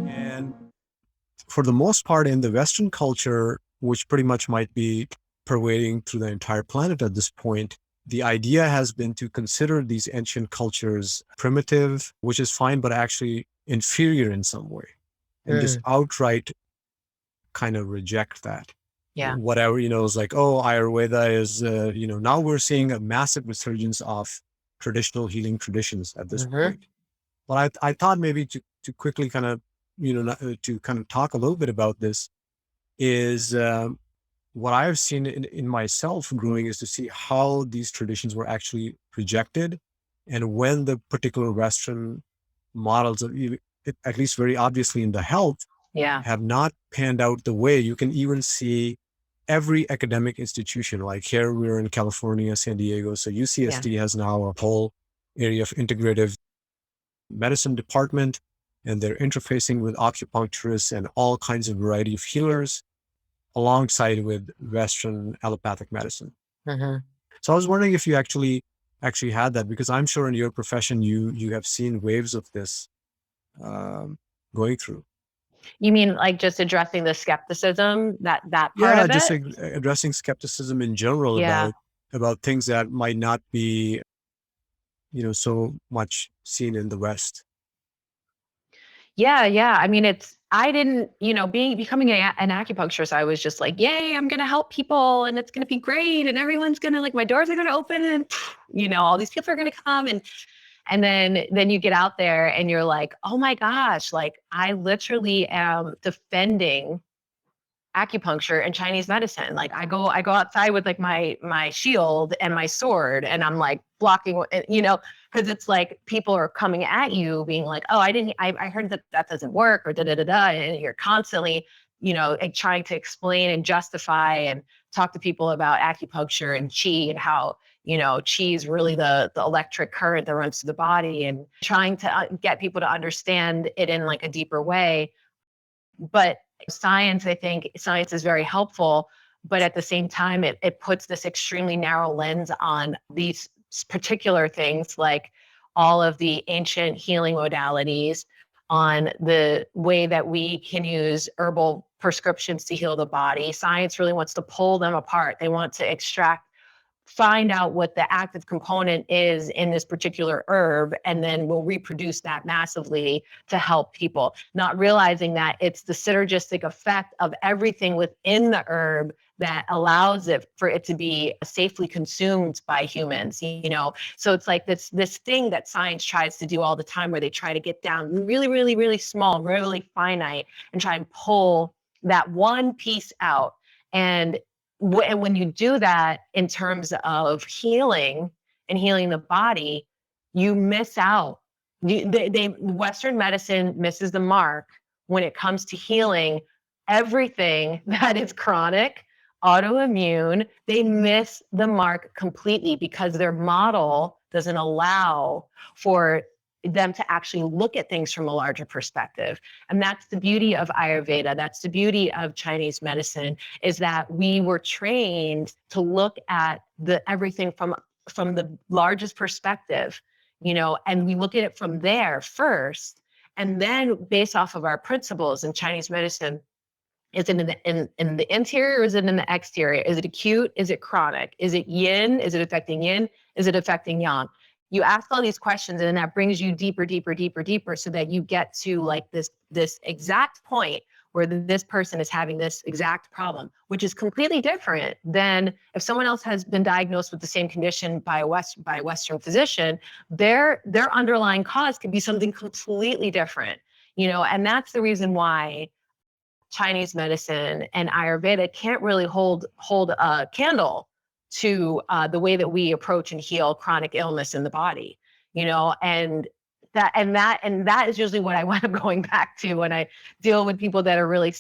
And for the most part, in the Western culture, which pretty much might be pervading through the entire planet at this point, the idea has been to consider these ancient cultures primitive, which is fine, but actually inferior in some way, and just Mm, outright kind of reject that. yeah. Whatever, it's like, oh, Ayurveda is, now we're seeing a massive resurgence of traditional healing traditions at this Hmm. point. But I thought maybe to quickly kind of, to kind of talk a little bit about this is what I've seen in myself growing is to see how these traditions were actually rejected and when the particular Western models, at least very obviously in the health, Yeah. have not panned out the way. You can even see every academic institution, like here we're in California, San Diego. So Yeah. UCSD has now a whole area of integrative medicine department, and they're interfacing with acupuncturists and all kinds of variety of healers alongside with Western allopathic medicine. Hmm. So I was wondering if you actually had that, because I'm sure in your profession you have seen waves of this um, going through. You mean like just addressing the skepticism, that part Yeah, of just it? addressing skepticism in general Yeah. about things that might not be so much seen in the West. Yeah, yeah. I mean, I didn't, becoming an acupuncturist, I was just like, yay, I'm going to help people and it's going to be great. And everyone's going to like, my doors are going to open and, all these people are going to come. And then you get out there and you're like, oh my gosh, like I literally am defending acupuncture and Chinese medicine. Like I go outside with like my shield and my sword and I'm like blocking, because it's like people are coming at you being like, oh, I heard that doesn't work or da da da da. And you're constantly, like trying to explain and justify and talk to people about acupuncture and qi and how, qi is really the electric current that runs through the body and trying to get people to understand it in like a deeper way. But I think science is very helpful, but at the same time, it puts this extremely narrow lens on these particular things, like all of the ancient healing modalities, on the way that we can use herbal prescriptions to heal the body. Science really wants to pull them apart. They want to find out what the active component is in this particular herb, and then we'll reproduce that massively to help people, not realizing that it's the synergistic effect of everything within the herb that allows it for it to be safely consumed by humans. So it's like this thing that science tries to do all the time, where they try to get down really, really, really small, really finite, and try and pull that one piece out. And when you do that in terms of healing and healing the body, you miss out. Western medicine misses the mark when it comes to healing everything that is chronic, autoimmune. They miss the mark completely because their model doesn't allow for them to actually look at things from a larger perspective. And that's the beauty of Ayurveda. That's the beauty of Chinese medicine, is that we were trained to look at everything from the largest perspective, and we look at it from there first. And then based off of our principles in Chinese medicine, is it in the interior or is it in the exterior? Is it acute? Is it chronic? Is it yin? Is it affecting yin? Is it affecting yang? You ask all these questions, and that brings you deeper, deeper, deeper, deeper, so that you get to like this exact point where this person is having this exact problem, which is completely different than if someone else has been diagnosed with the same condition by a Western physician. Their underlying cause could be something completely different, and that's the reason why Chinese medicine and Ayurveda can't really hold a candle to the way that we approach and heal chronic illness in the body, and that is usually what I wind up going back to when I deal with people that are really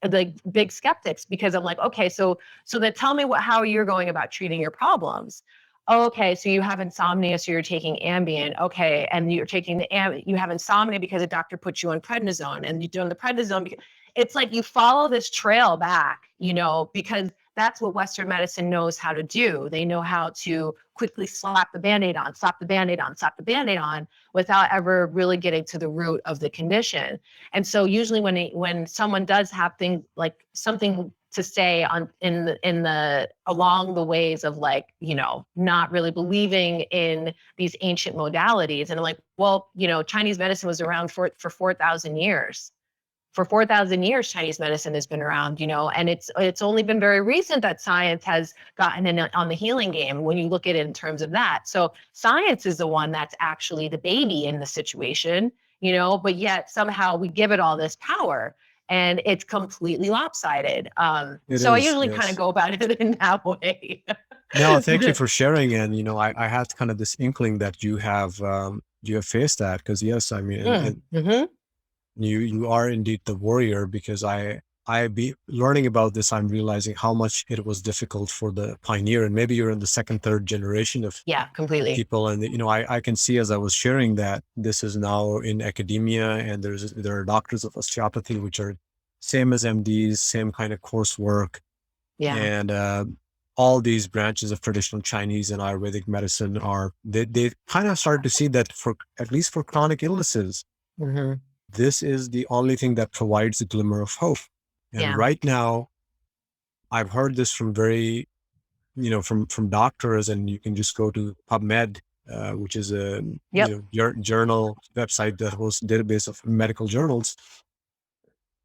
like big skeptics, because I'm like, okay, so then tell me how you're going about treating your problems. Okay, so you have insomnia, so you're taking Ambien. Okay, and you're taking you have insomnia because a doctor put you on prednisone, and you're doing the prednisone because it's like you follow this trail back, because that's what Western medicine knows how to do. They know how to quickly slap the Band-Aid on, slap the Band-Aid on, slap the Band-Aid on, without ever really getting to the root of the condition. And so usually when someone does have things like something to say on in the along the ways of, like, not really believing in these ancient modalities, and I'm like, well, Chinese medicine was around for 4,000 years. For 4,000 years, Chinese medicine has been around, and it's only been very recent that science has gotten in on the healing game when you look at it in terms of that. So science is the one that's actually the baby in the situation, but yet somehow we give it all this power, and it's completely lopsided. It So I is, usually kind of yes. go about it in that way. No, thank you for sharing. And I had kind of this inkling that you have faced that, because yes, I mean, and Mm-hmm. you are indeed the warrior, because I be learning about this, I'm realizing how much it was difficult for the pioneer, and maybe you're in the second, third generation of Yeah, completely. people. And I can see, as I was sharing, that this is now in academia, and there are doctors of osteopathy which are same as MDs, same kind of coursework, Yeah. and all these branches of traditional Chinese and Ayurvedic medicine are they kind of started to see that, for at least for chronic illnesses, Mm-hmm. this is the only thing that provides a glimmer of hope. And Yeah. right now, I've heard this from very, from doctors, and you can just go to PubMed, which is a Yep. journal website that hosts a database of medical journals,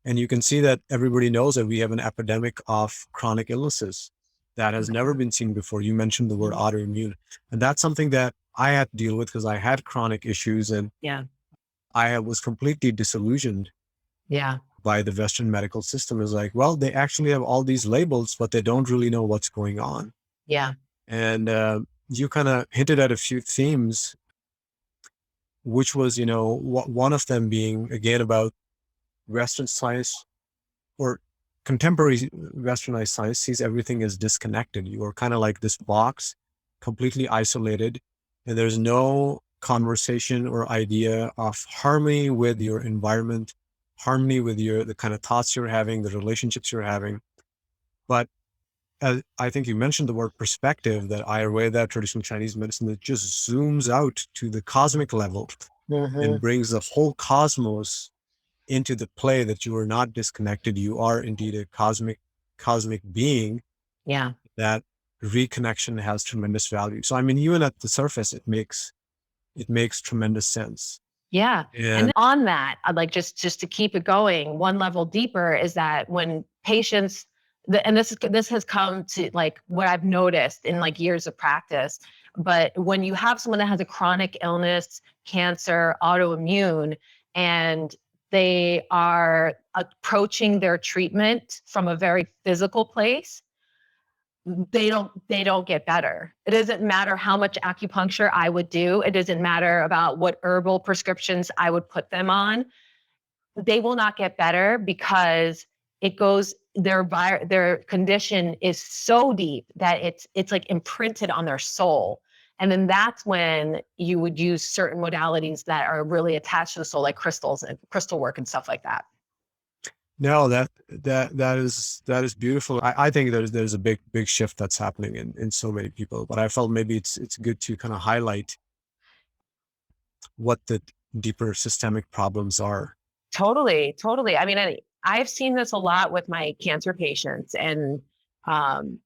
and you can see that everybody knows that we have an epidemic of chronic illnesses that has never been seen before. You mentioned the word Mhm. autoimmune, and that's something that I had to deal with, because I had chronic issues, and Yeah. I was completely disillusioned Yeah. by the Western medical system. Is like, well, they actually have all these labels, but they don't really know what's going on. Yeah. And you kind of hinted at a few themes, which was, one of them being, again, about Western science, or contemporary Westernized science, sees everything as disconnected. You are kind of like this box, completely isolated, and there's no conversation or idea of harmony with your environment, harmony with the kind of thoughts you're having, the relationships you're having. But I think you mentioned the word perspective, that Ayurveda, traditional Chinese medicine, that just zooms out to the cosmic level and Mm-hmm. brings the whole cosmos into the play, that you are not disconnected. You are indeed a cosmic being. Yeah. That reconnection has tremendous value. So I mean, even at the surface, it makes tremendous sense. Yeah. And And on that, I'd like just to keep it going one level deeper, is that when patients and this has come to, like, what I've noticed in, like, years of practice, but when you have someone that has a chronic illness, cancer, autoimmune, and they are approaching their treatment from a very physical place, they don't get better. It doesn't matter how much acupuncture I would do. It doesn't matter about what herbal prescriptions I would put them on. They will not get better, because it goes their condition is so deep that it's like imprinted on their soul. And then that's when you would use certain modalities that are really attached to the soul, like crystals and crystal work and stuff like that. no, that is beautiful. I think there's a big shift that's happening in so many people. But I felt maybe it's good to kind of highlight what the deeper systemic problems are. Totally, totally. I mean, I've seen this a lot with my cancer patients, and um,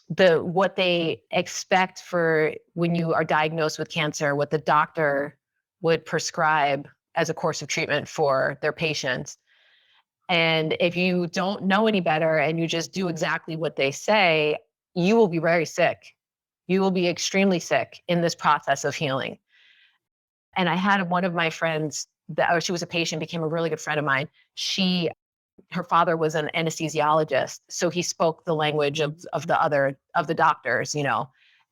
what they expect for when you are diagnosed with cancer, what the doctor would prescribe as a course of treatment for their patients. And if you don't know any better and you just do exactly what they say, you will be very sick. You will be extremely sick in this process of healing. And I had one of my friends that, she was a patient, became a really good friend of mine. Her father was an anesthesiologist, so he spoke the language of the doctors,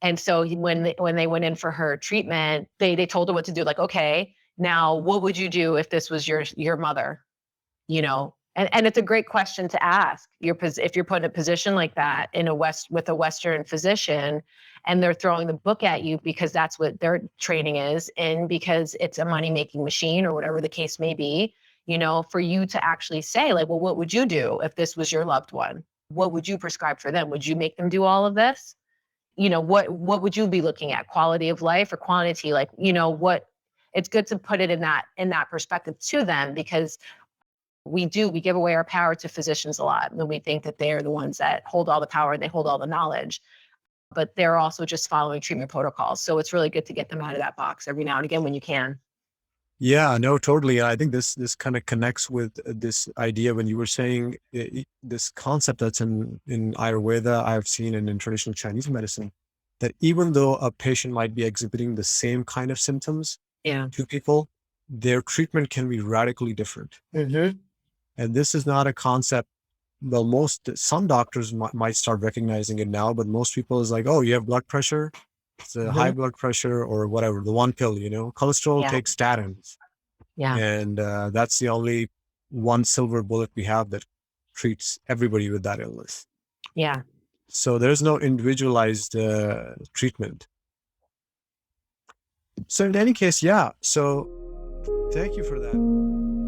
And so when they went in for her treatment, they told her what to do. Like, okay, now what would you do if this was your mother? And it's a great question to ask. If you're put in a position like that with a Western physician, and they're throwing the book at you because that's what their training is, and because it's a money making machine or whatever the case may be, for you to actually say, like, well, what would you do if this was your loved one? what would you prescribe for them? Would you make them do all of this? What would you be looking at? Quality of life or quantity? Like, what it's good to put it in that perspective to them, because we give away our power to physicians a lot when we think that they're the ones that hold all the power and they hold all the knowledge, but they're also just following treatment protocols. So it's really good to get them out of that box every now and again when you can. Yeah, no, totally. I think this kind of connects with this idea when you were saying this concept that's in Ayurveda, I've seen, and in traditional Chinese medicine, that even though a patient might be exhibiting the same kind of symptoms Yeah. to people, their treatment can be radically different. Mm-hmm. And this is not a concept. Well, some doctors might start recognizing it now, but most people is like, oh, you have blood pressure, it's a high Mm-hmm. blood pressure or whatever, the one pill, cholesterol, Yeah. take statins. Yeah. And that's the only one silver bullet we have that treats everybody with that illness. Yeah. So there's no individualized treatment. So in any case, yeah. So thank you for that.